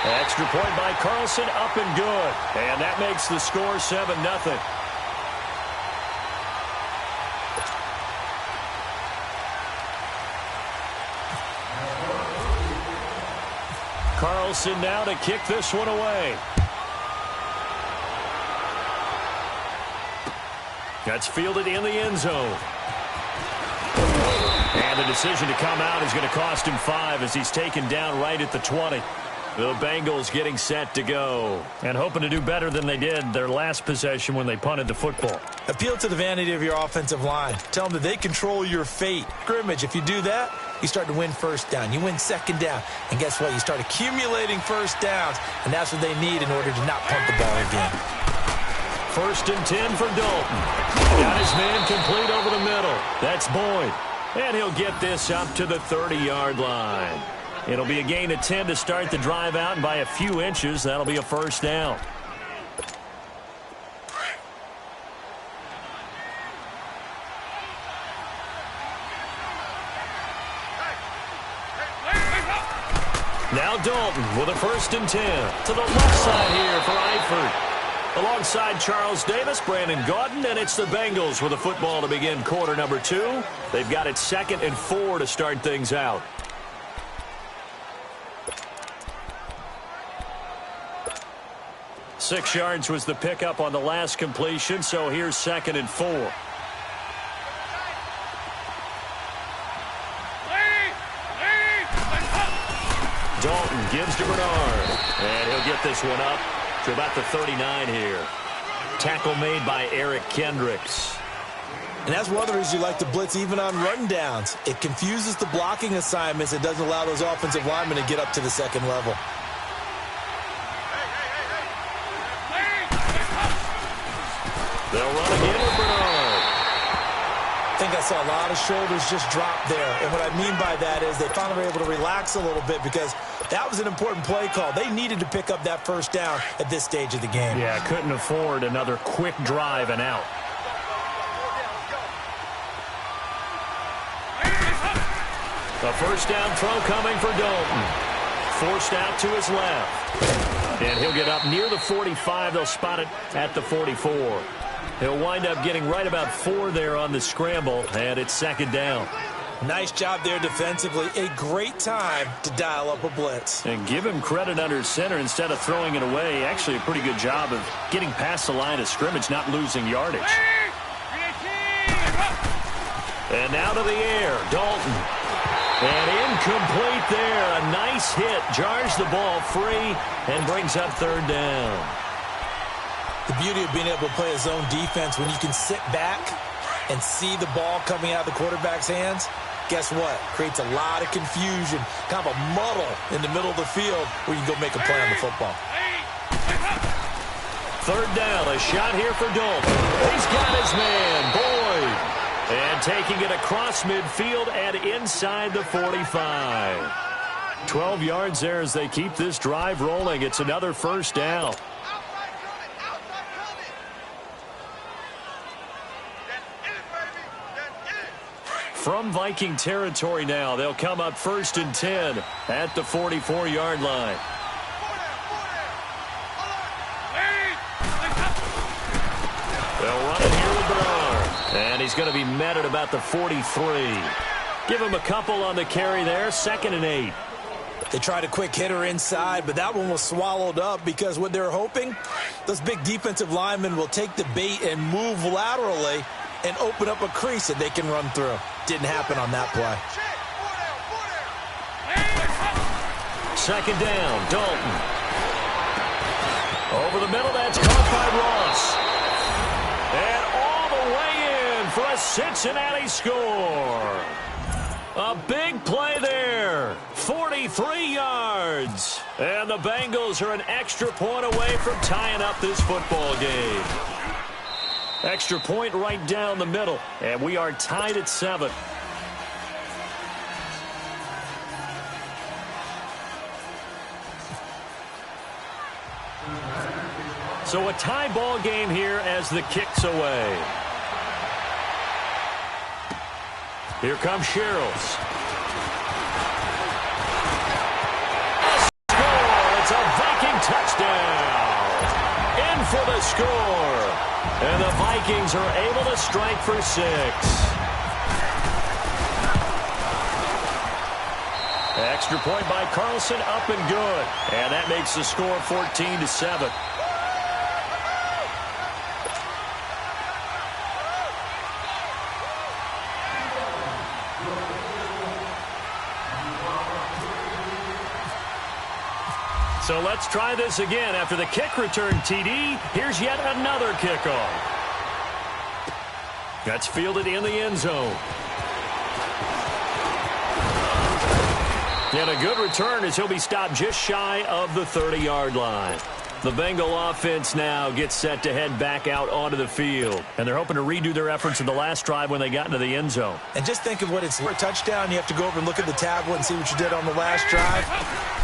Extra point by Carlson, up and good. And that makes the score 7-0. Carlson now to kick this one away. That's fielded in the end zone. And the decision to come out is going to cost him 5 as he's taken down right at the 20. The Bengals getting set to go and hoping to do better than they did their last possession when they punted the football. Appeal to the vanity of your offensive line. Tell them that they control your fate. Scrimmage, if you do that, you start to win first down. You win second down. And guess what? You start accumulating first downs, and that's what they need in order to not punt the ball again. 1st and 10 for Dalton. Got his man complete over the middle. That's Boyd. And he'll get this up to the 30-yard line. It'll be a gain of 10 to start the drive out, and by a few inches, that'll be a first down. Now Dalton with a 1st and 10. To the left side here for Eifert. Alongside Charles Davis, Brandon Gaudin, and it's the Bengals with the football to begin quarter number 2. They've got it 2nd and 4 to start things out. Six yards was the pickup on the last completion, so here's 2nd and 4. Dalton gives to Bernard, and he'll get this one up to about the 39 here. Tackle made by Eric Kendricks. And that's one of the reasons you like to blitz even on rundowns. It confuses the blocking assignments. It doesn't allow those offensive linemen to get up to the second level. They'll run again with Bernard. I think I saw a lot of shoulders just drop there. And what I mean by that is they finally were able to relax a little bit because that was an important play call. They needed to pick up that first down at this stage of the game. Yeah, couldn't afford another quick drive and out. A first down throw coming for Dalton. Forced out to his left. And he'll get up near the 45. They'll spot it at the 44. He'll wind up getting right about 4 there on the scramble, and it's 2nd down. Nice job there defensively. A great time to dial up a blitz. And give him credit under center instead of throwing it away. Actually a pretty good job of getting past the line of scrimmage, not losing yardage. And now to the air, Dalton. And incomplete there. A nice hit. Jars the ball free and brings up 3rd down. The beauty of being able to play a zone defense when you can sit back and see the ball coming out of the quarterback's hands, guess what? Creates a lot of confusion, kind of a muddle in the middle of the field where you can go make a play on the football. 3rd down, a shot here for Dalton. He's got his man, Boyd. And taking it across midfield and inside the 45. 12 yards there as they keep this drive rolling. It's another first down. From Viking territory now, they'll come up 1st and 10 at the 44-yard line. They'll run it here with Bernard. And he's going to be met at about the 43. Give him a couple on the carry there, 2nd and 8. They tried a quick hitter inside, but that one was swallowed up because what they're hoping, those big defensive linemen will take the bait and move laterally and open up a crease that they can run through. Didn't happen on that play. 2nd down, Dalton. Over the middle, that's caught by Ross. And all the way in for a Cincinnati score. A big play there. 43 yards. And the Bengals are an extra point away from tying up this football game. Extra point right down the middle. And we are tied at 7. So a tie ball game here as the kick's away. Here comes Sherrills. A score! It's a for the score. And the Vikings are able to strike for 6. Extra point by Carlson, up and good. And that makes the score 14-7. So let's try this again. After the kick return TD, here's yet another kickoff. That's fielded in the end zone. And a good return as he'll be stopped just shy of the 30-yard line. The Bengal offense now gets set to head back out onto the field. And they're hoping to redo their efforts in the last drive when they got into the end zone. And just think of what it's for a touchdown. You have to go over and look at the tablet and see what you did on the last drive.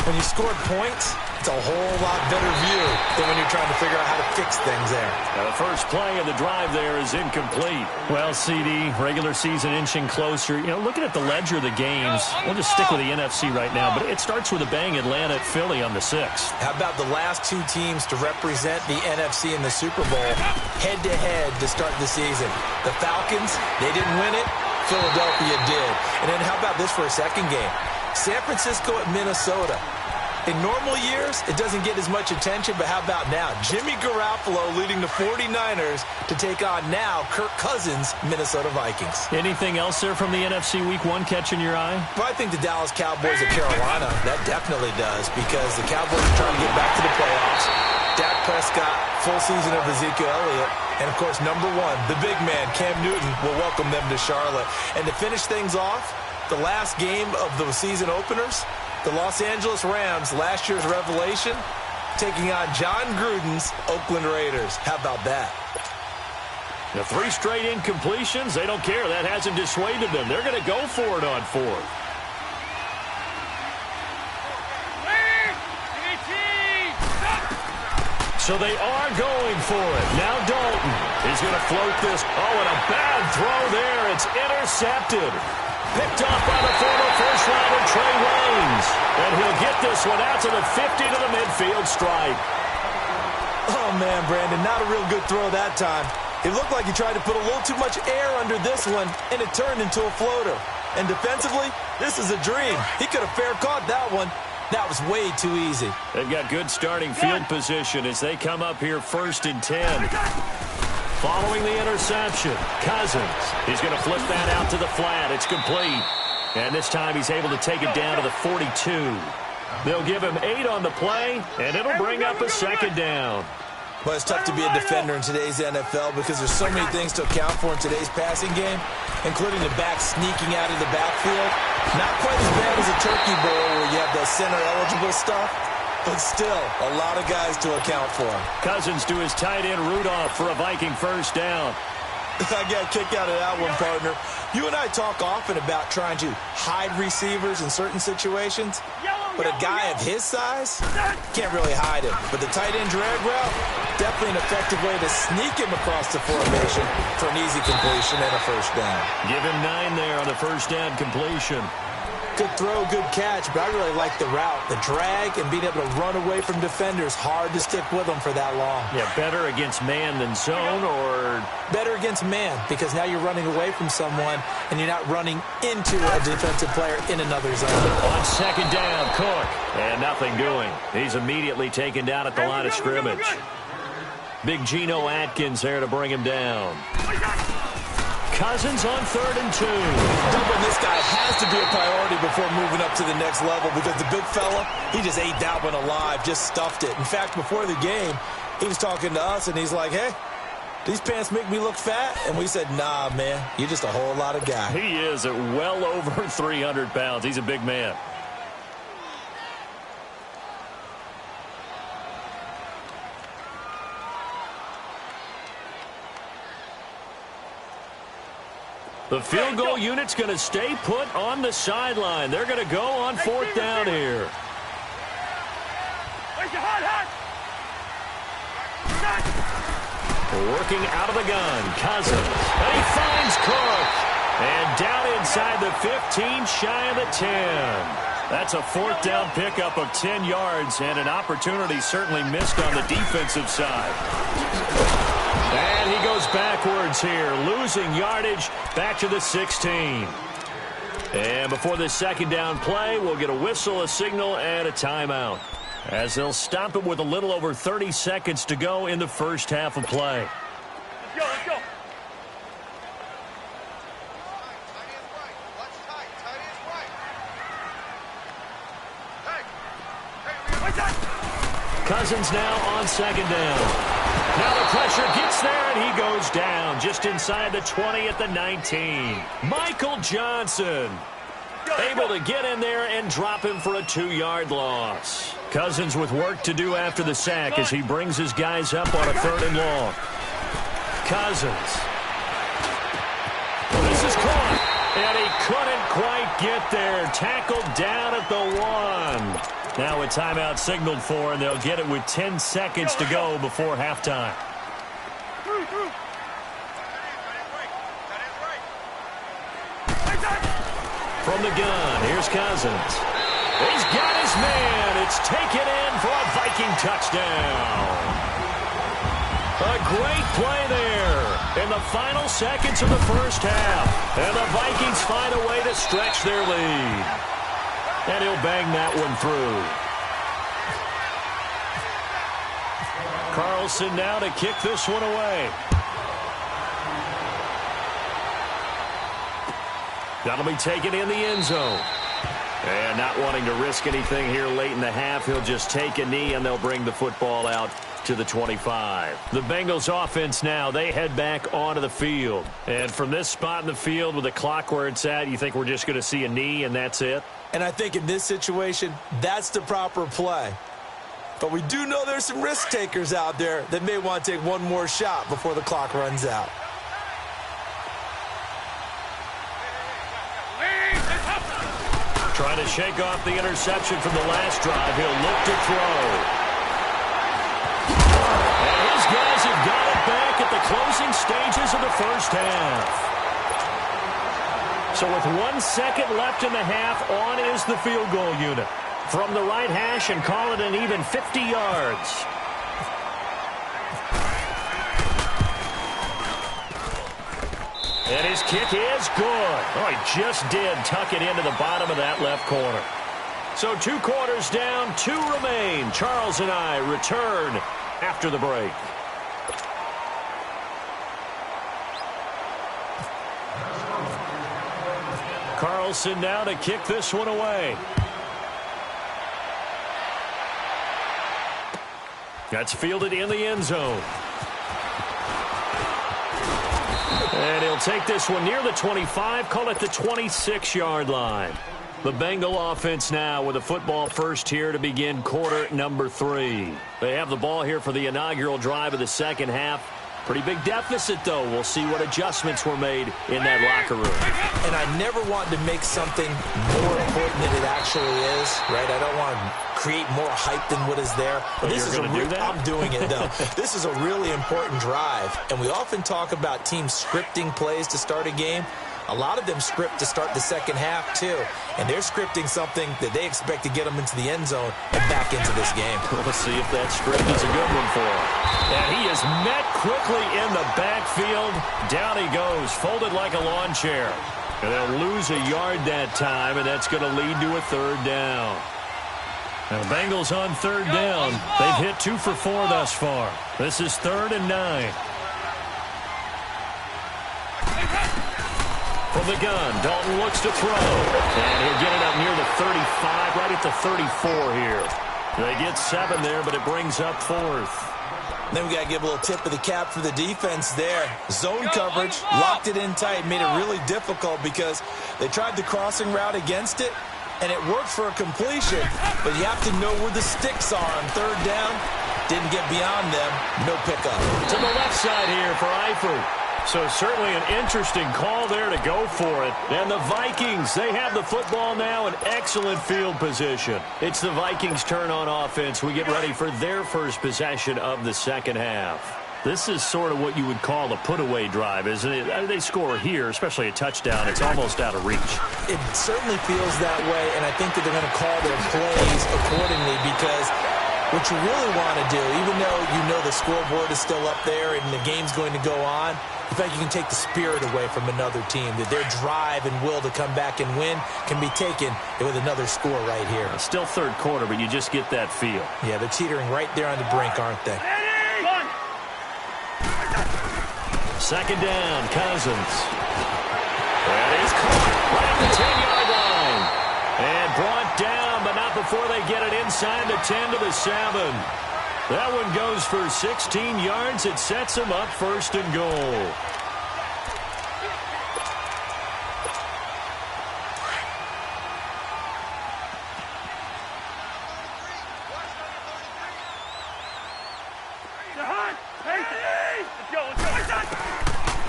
When you scored points, it's a whole lot better view than when you're trying to figure out how to fix things there. Now the first play of the drive there is incomplete. Well, CD, regular season inching closer. You know, looking at the ledger of the games, we'll just stick with the NFC right now, but it starts with a bang. Atlanta at Philly on the 6th. How about the last two teams to represent the NFC in the Super Bowl head-to-head to start the season? The Falcons, they didn't win it. Philadelphia did. And then how about this for a second game? San Francisco at Minnesota. In normal years, it doesn't get as much attention, but how about now? Jimmy Garoppolo leading the 49ers to take on now Kirk Cousins' Minnesota Vikings. Anything else there from the NFC Week 1 catching your eye? Well, I think the Dallas Cowboys at Carolina, that definitely does, because the Cowboys are trying to get back to the playoffs. Dak Prescott, full season of Ezekiel Elliott, and, of course, number 1, the big man, Cam Newton, will welcome them to Charlotte. And to finish things off, the last game of the season openers, the Los Angeles Rams, last year's revelation, taking on John Gruden's Oakland Raiders. How about that? The 3 straight incompletions, they don't care. That hasn't dissuaded them. They're going to go for it on 4th. So they are going for it. Now Dalton is going to float this. Oh, and a bad throw there. It's intercepted. Picked off by the former first-rounder Trey Waynes. And he'll get this one out to the 50 to the midfield stripe. Oh, man, Brandon, not a real good throw that time. It looked like he tried to put a little too much air under this one, and it turned into a floater. And defensively, this is a dream. He could have fair caught that one. That was way too easy. They've got good starting field position as they come up here 1st and 10. Following the interception, Cousins. He's going to flip that out to the flat. It's complete. And this time he's able to take it down to the 42. They'll give him 8 on the play, and it'll bring up a 2nd down. Well, it's tough to be a defender in today's NFL because there's so many things to account for in today's passing game, including the back sneaking out of the backfield. Not quite as bad as a turkey bowl where you have the center-eligible stuff, but still a lot of guys to account for. Cousins to his tight end Rudolph for a Viking first down. I got a kick out of that one, partner. You and I talk often about trying to hide receivers in certain situations, but a guy of his size can't really hide him. But the tight end drag route, definitely an effective way to sneak him across the formation for an easy completion and a first down. Give him 9 there on the first down completion. Good throw, good catch, but I really like the route. The drag and being able to run away from defenders, hard to stick with them for that long. Yeah, better against man than zone, or? Better against man, because now you're running away from someone and you're not running into a defensive player in another zone. On 2nd down, Cook, and nothing doing. He's immediately taken down at the line of scrimmage. Big Geno Atkins there to bring him down. Cousins on 3rd and 2. Doubling this guy has to be a priority before moving up to the next level because the big fella, he just ate that one alive, just stuffed it. In fact, before the game, he was talking to us, and he's like, hey, these pants make me look fat? And we said, nah, man, you're just a whole lot of guy. He is at well over 300 pounds. He's a big man. The field goal unit's going to stay put on the sideline. They're going to go on 4th down here. Working out of the gun, Cousins. And he finds Cook. And down inside the 15, shy of the 10. That's a fourth down pickup of 10 yards and an opportunity certainly missed on the defensive side. And he goes backwards here, losing yardage back to the 16. And before this second down play, we'll get a whistle, a signal, and a timeout, as they'll stop it with a little over 30 seconds to go in the first half of play. Let's go, let's go. Cousins now on second down. Now the pressure gets there, and he goes down just inside the 20 at the 19. Michael Johnson able to get in there and drop him for a 2-yard loss. Cousins with work to do after the sack as he brings his guys up on a 3rd and long. Cousins. This is caught, and he couldn't quite get there. Tackled down at the 1. Now a timeout signaled for, and they'll get it with 10 seconds to go before halftime. From the gun, here's Cousins. He's got his man. It's taken in for a Viking touchdown. A great play there in the final seconds of the first half. And the Vikings find a way to stretch their lead. And he'll bang that one through. Carlson now to kick this one away. That'll be taken in the end zone. And not wanting to risk anything here late in the half, he'll just take a knee and they'll bring the football out to the 25. The Bengals offense now, they head back onto the field. And from this spot in the field with the clock where it's at, you think we're just going to see a knee and that's it? And I think in this situation, that's the proper play. But we do know there's some risk takers out there that may want to take one more shot before the clock runs out. Trying to shake off the interception from the last drive. He'll look to throw. And his guys have got it back at the closing stages of the first half. So with 1 second left in the half, on is the field goal unit. From the right hash and call it an even 50 yards. And his kick is good. Oh, he just did tuck it into the bottom of that left corner. So 2 quarters down, 2 remain. Charles and I return after the break. Carlson now to kick this one away. That's fielded in the end zone. And he'll take this one near the 25, call it the 26-yard line. The Bengal offense now with a football first here to begin quarter number 3. They have the ball here for the inaugural drive of the second half. Pretty big deficit, though. We'll see what adjustments were made in that locker room. And I never want to make something more important than it actually is, right? I don't want to create more hype than what is there. But this is I'm doing it, though. This is a really important drive. And we often talk about teams scripting plays to start a game. A lot of them script to start the second half, too. And they're scripting something that they expect to get them into the end zone and back into this game. We'll see if that script is a good one for him. And he is met quickly in the backfield. Down he goes, folded like a lawn chair. And they'll lose a yard that time, and that's going to lead to a 3rd down. Now, the Bengals on 3rd down. They've hit 2 for 4 thus far. This is 3rd and 9. From the gun, Dalton looks to throw. And he'll get it up near the 35, right at the 34 here. They get 7 there, but it brings up 4th. Then we got to give a little tip of the cap for the defense there. Zone coverage, locked it in tight, made it really difficult because they tried the crossing route against it, and it worked for a completion. But you have to know where the sticks are on 3rd down. Didn't get beyond them. No pickup. To the left side here for Eifert. So certainly an interesting call there to go for it. And the Vikings, they have the football now in excellent field position. It's the Vikings' turn on offense. We get ready for their first possession of the second half. This is sort of what you would call a put-away drive, isn't it? They score here, especially a touchdown. It's almost out of reach. It certainly feels that way, and I think that they're going to call their plays accordingly because what you really want to do, even though you know the scoreboard is still up there and the game's going to go on, in fact, you can take the spirit away from another team, that their drive and will to come back and win can be taken with another score right here. Still third quarter, but you just get that feel. Yeah, they're teetering right there on the brink, aren't they? Second down, Cousins. That is caught right at the 10-yard line. And brought down, but not before they get it inside the 10 to the 7. That one goes for 16 yards. It sets them up first and goal.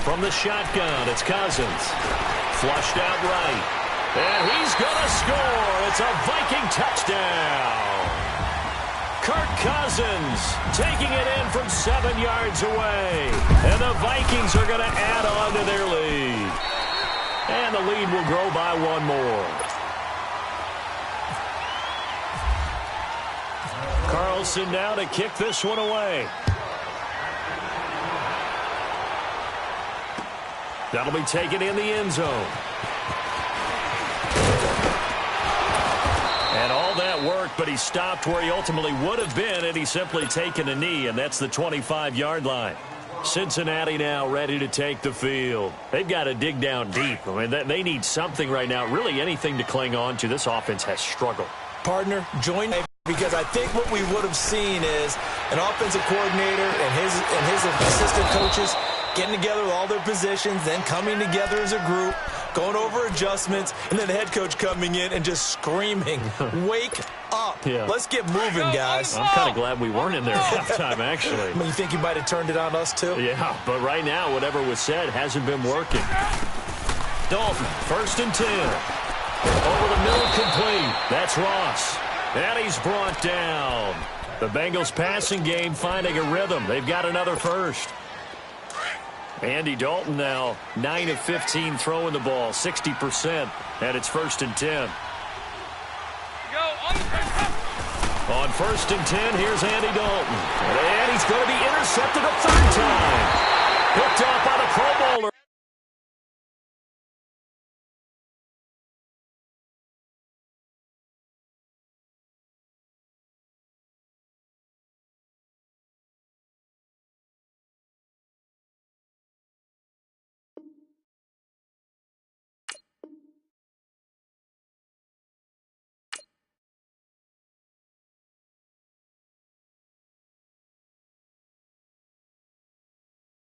From the shotgun, it's Cousins. Flushed out right. And he's going to score. It's a Viking touchdown. Kirk Cousins taking it in from 7 yards away. And the Vikings are going to add on to their lead. And the lead will grow by one more. Carlson now to kick this one away. That'll be taken in the end zone. And all that work, but he stopped where he ultimately would have been had he simply taken a knee, and that's the 25-yard line. Cincinnati now ready to take the field. They've got to dig down deep. I mean, they need something right now, really anything to cling on to. This offense has struggled. Partner, join me, because I think what we would have seen is an offensive coordinator and his assistant coaches getting together with all their positions, then coming together as a group, going over adjustments, and then the head coach coming in and just screaming, wake up. Yeah. Let's get moving, guys. I'm kind of glad we weren't in there at halftime, actually. I mean, you think you might have turned it on us, too? Yeah, but right now, whatever was said hasn't been working. Dalton, 1st and 10. Over the middle, complete. That's Ross. And he's brought down. The Bengals passing game finding a rhythm. They've got another first. Andy Dalton now 9 of 15 throwing the ball, 60%, and it's 1st and 10. On 1st and 10, here's Andy Dalton. And he's going to be intercepted a third time. Picked off by the Pro Bowler.